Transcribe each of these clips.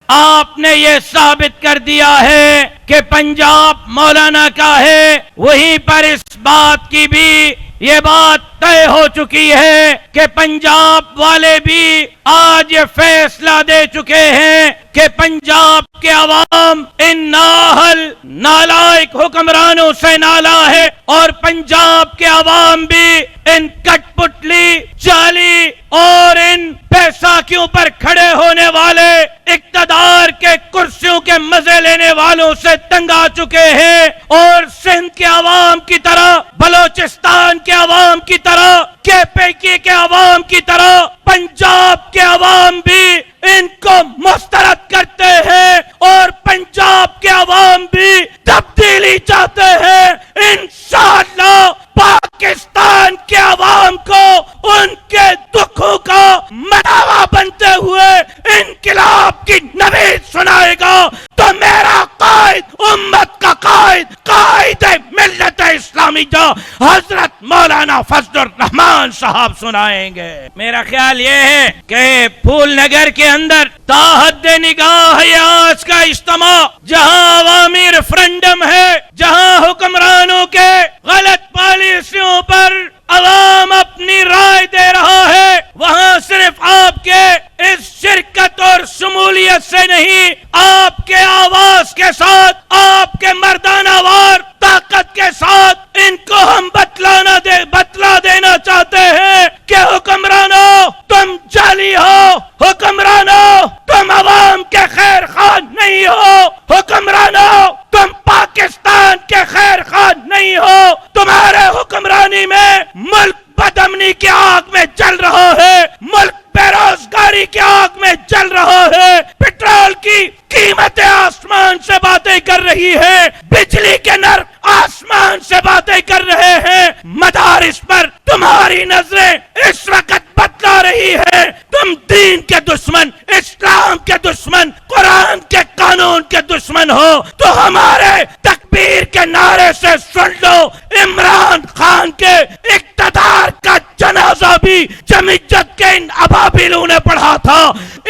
آپ نے یہ ثابت کر دیا ہے کہ پنجاب مولانا کا ہے، وہیں پر اس بات کی بھی یہ بات طے ہو چکی ہے کہ پنجاب والے بھی آج یہ فیصلہ دے چکے ہیں کہ پنجاب کے عوام ان نااہل نالائق حکمرانوں سے نالا ہے، اور پنجاب کے عوام بھی ان کٹ پتلی جعلی اور ان بیساکھیوں پر کھڑے ہونے والے اقتدار کے کرسیوں کے مزے لینے والوں سے تنگ آ چکے ہیں، اور سندھ کے عوام کی طرح، بلوچستان کے عوام کی طرح، کے پی کے عوام کی طرح پنجاب کے عوام بھی ان کو مسترد کرتے ہیں، اور پنجاب کے عوام بھی تبدیلی چاہتے ہیں۔ انشاءاللہ پاکستان کے عوام کو ان کے دکھوں کا مداوا بنتے ہوئے انقلاب کی نوید سنائے گا تو میرا قائد، امت کا قائد، قائد ملت اسلامی جو حضرت مولانا فضل الرحمان صاحب سنائیں گے۔ میرا خیال یہ ہے کہ پھول نگر کے اندر تاحد نگاہ ہے آج کا اجتماع، جہاں عوامی ریفرنڈم ہے، جہاں حکمرانوں کے غلط پالیسیوں پر عوام اپنی رائے دے رہا ہے، وہاں صرف آپ کے اس شرکت اور شمولیت سے نہیں، آپ کے آواز کے ساتھ، آپ کے مردانہ وار طاقت کے ساتھ ان کو ہم بتلا دینا چاہتے ہیں کہ حکمرانوں تم جعلی ہو، حکمرانوں تم عوام کے خیر خواہ نہیں ہو، حکمرانوں تم پاکستان کے خیر خواہ نہیں ہو، تمہارے حکمرانی میں ملک بدامنی کی آگ میں جل رہا ہے، ملک بے روزگاری کی آگ میں جل رہا ہے، پیٹرول کی قیمتیں آسمان سے باتیں کر رہی ہے، بجلی کے نرخ آسمان سے باتیں کر رہے ہیں، مدارس پر تمہاری نظریں اس وقت بتلا رہی ہے، تم دین کے دشمن، اسلام کے دشمن، قرآن کے قانون کے دشمن ہو، تو ہمارے تکبیر کے نعرے سے سن لو، عمران خان کے اقتدار کا جنازہ بھی جمعیت کے ان ابابیلوں نے پڑھا تھا،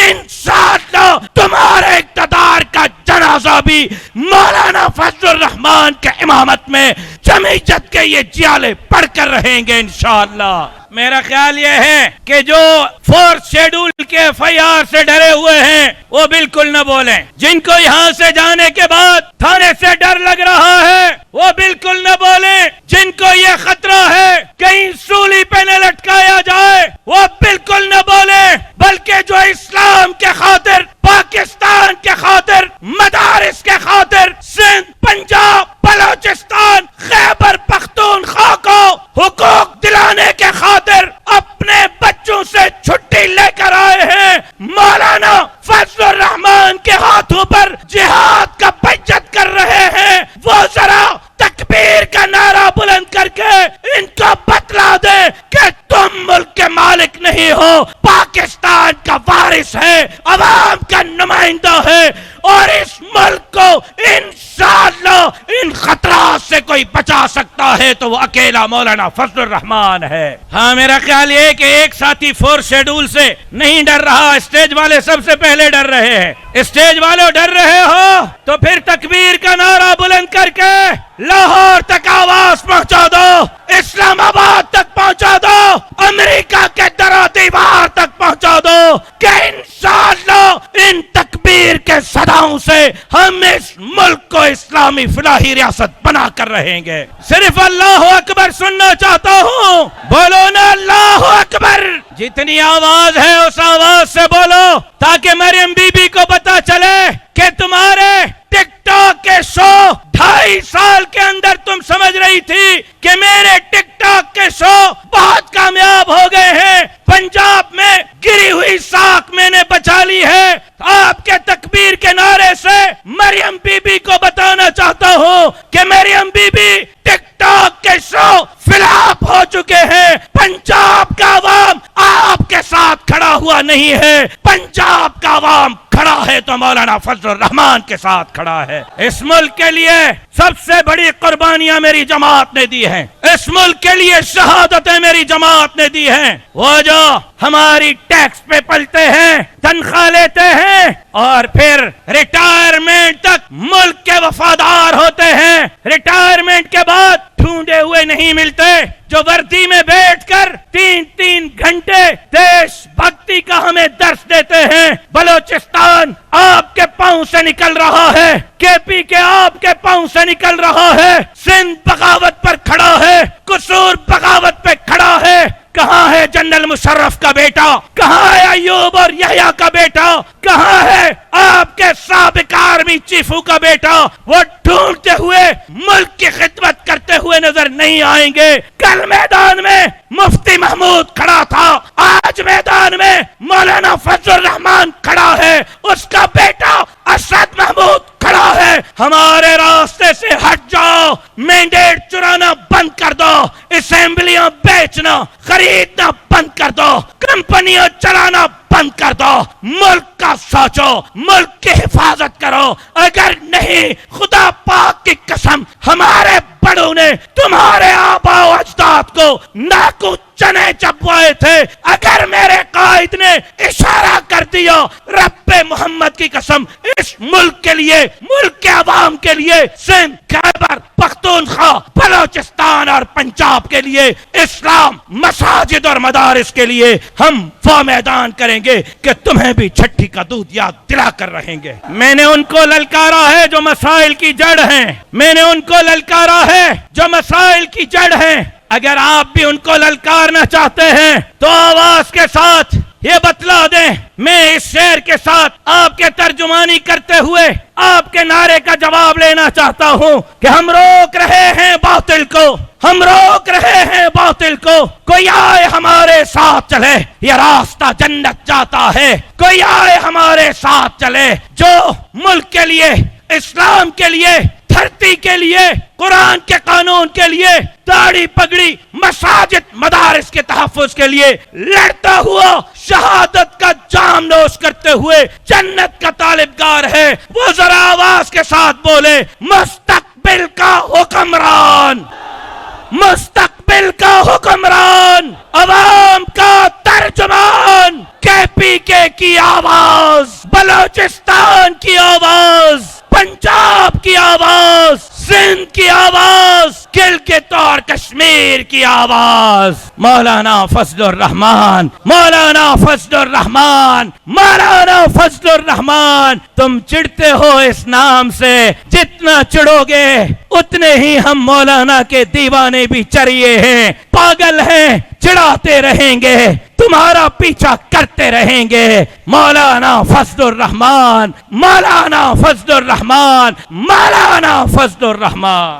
انشاءاللہ تمہارے اقتدار کا جنازہ بھی مولانا فضل الرحمان کے امامت میں جمعیت کے یہ جیالے پڑھ کر رہیں گے انشاءاللہ۔ میرا خیال یہ ہے کہ جو فورتھ شیڈول کے FIR سے ڈرے ہوئے ہیں وہ بالکل نہ بولیں، جن کو یہاں سے جانے کے بعد تھانے سے ڈر لگ رہا ہے وہ بالکل نہ بولیں، جن کو یہ خطرہ ہے کہیں سولی پہ نہ لٹکایا جائے وہ بالکل نہ بولیں، بلکہ جو اسلام کے خاطر، پاکستان کے خاطر، مدارس کے خاطر، سندھ، پنجاب، بلوچستان، خیبر پختونخوا کو حقوق دلانے کے خاطر اپنے بچوں سے چھٹی لے کر آئے ہیں، مولانا فضل الرحمان کے ہاتھوں پر جہاد کا بیعت کر رہے ہیں، وہ ذرا تکبیر کا نعرہ بلند کر کے ان کو بتلا دے کہ تم ملک کے مالک نہیں ہو، پاکستان کا وارث ہے، عوام کا نمائندہ ہے، اور اس ملک کو انشاءاللہ ان خطرات سے کوئی بچا سکتا ہے تو وہ اکیلا مولانا فضل الرحمان ہے۔ ہاں میرا خیال یہ کہ ایک ساتھی فورتھ شیڈول سے نہیں ڈر رہا، اسٹیج والے سب سے پہلے ڈر رہے ہیں، اسٹیج والے ڈر رہے ہو تو پھر تکبیر کا نعرہ بلند کر کے لاہور تک آواز پہنچا دو، اسلام آباد تک پہنچا دو، امریکہ کے در و دیوار تک پہنچا دو کہ انشاءاللہ ان تکبیر کے صداؤں سے ہم اس ملک کو اسلامی فلاحی ریاست بنا کر رہیں گے۔ صرف اللہ اکبر سننا چاہتا ہوں، بولو نا اللہ اکبر، جتنی آواز ہے اس آواز سے بولو تاکہ مریم بی بی کو پتا چلے کہ تمہارے ٹک ٹاک کے شو 2.5 سال کے اندر تم سمجھ رہی تھی کہ میرے ٹک ٹاک کے شو بہت کامیاب ہو گئے ہیں، پنجاب میں گری ہوئی ساکھ میں نے بچا لی ہے، آپ کے تکبیر کے نعرے سے مریم بی بی کو بتانا چاہتا ہوں کہ مریم بی بی ٹک ٹاک کے شو فلاپ ہو چکے ہیں، پنجاب کا عوام آپ کے ساتھ کھڑا ہوا نہیں ہے. پنجاب کا عوام کھڑا ہے تو مولانا فضل الرحمان کے ساتھ کھڑا ہے. اس ملک کے لیے سب سے بڑی قربانیاں میری جماعت نے دی ہیں. اس ملک کے لیے شہادتیں میری جماعت نے دی ہیں. وہ جو ہماری ٹیکس پہ پلتے ہیں, تنخواہ لیتے ہیں اور پھر ریٹائرمنٹ تک ملک کے وفادار ہوتے ہیں, ریٹائرمنٹ کے بعد ڈھونڈے ہوئے نہیں ملتے, جو وردی میں بیٹھ کر 3 گھنٹے دیش بھکتی کا ہمیں درس دیتے ہیں. بلوچستان آپ کے پاؤں سے نکل رہا ہے, کے پی کے آپ کے پاؤں سے نکل رہا ہے, سندھ بغاوت پر کھڑا ہے, قصور بغاوت پہ کھڑا ہے. کہاں ہے جنرل مشرف کا بیٹا, کہاں ہے ایوب اور یحییٰ کا بیٹا, کہاں ہے آپ کے سابق آرمی چیفوں کا بیٹا؟ وہ ڈھونڈتے ہوئے ملک کی خدمت کرتے ہوئے نظر نہیں آئیں گے. کل میدان میں مفتی محمود کھڑا تھا, آج میدان میں مولانا فضل الرحمان کھڑا ہے, اس کا بیٹا اسد محمود کھڑا ہے. ہمارے راستے سے ہٹ جاؤ, مینڈیٹ چرانا بند کر دو, اسمبلیاں بیچنا خریدنا بند کر دو, کمپنیاں چلانا بند کر دو, ملک کا سوچو, ملک کی حفاظت کرو. اگر نہیں, خدا پاک کی قسم, ہمارے بڑوں نے تمہارے آبا و اجداد کو ناکو چنے چبوائے تھے. اگر میرے قائد نے اشارہ کر دیا, رب محمد کی قسم, اس ملک کے لیے, ملک کے عوام کے لیے, سندھ, خیبر پختونخوا, بلوچستان اور پنجاب کے لیے, اسلام, مساجد اور مدارس کے لیے ہم وہ میدان کریں گے کہ تمہیں بھی چھٹی کا دودھ یاد دلا کر رہیں گے. میں نے ان کو للکارا ہے جو مسائل کی جڑ ہیں, میں نے ان کو للکارا ہے جو مسائل کی جڑ ہیں. اگر آپ بھی ان کو للکارنا چاہتے ہیں تو آواز کے ساتھ یہ بتلا دیں. میں اس شعر کے ساتھ آپ کے ترجمانی کرتے ہوئے آپ کے نعرے کا جواب لینا چاہتا ہوں کہ ہم روک رہے ہیں باطل کو, ہم روک رہے ہیں باطل کو. کوئی آئے ہمارے ساتھ چلے, یہ راستہ جنت جاتا ہے. کوئی آئے ہمارے ساتھ چلے, جو ملک کے لیے, اسلام کے لیے, دھرتی کے لیے, قرآن کے قانون کے لیے, داڑھی پگڑی, مساجد, مدارس کے تحفظ کے لیے لڑتا ہوا, شہادت کا جام نوش کرتے ہوئے جنت کا طالبگار ہے, وہ ذرا آواز کے ساتھ بولے, مستقبل کا حکمران, مستقبل کا حکمران, عوام کا ترجمان, کے پی کے کی آواز, بلوچستان کی آواز, پنجاب کی آواز, سندھ کی آواز, گلگت اور کشمیر کی آواز. مولانا فضل الرحمان, مولانا فضل الرحمان, مولانا فضل الرحمان. تم چڑھتے ہو اس نام سے, جتنا چڑھو گے اتنے ہی ہم مولانا کے دیوانے بھی چریے ہیں, پاگل ہیں, چڑھاتے رہیں گے, تمہارا پیچھا کرتے رہیں گے. مولانا فضل الرحمان, مولانا فضل الرحمان, مولانا فضل الرحمان.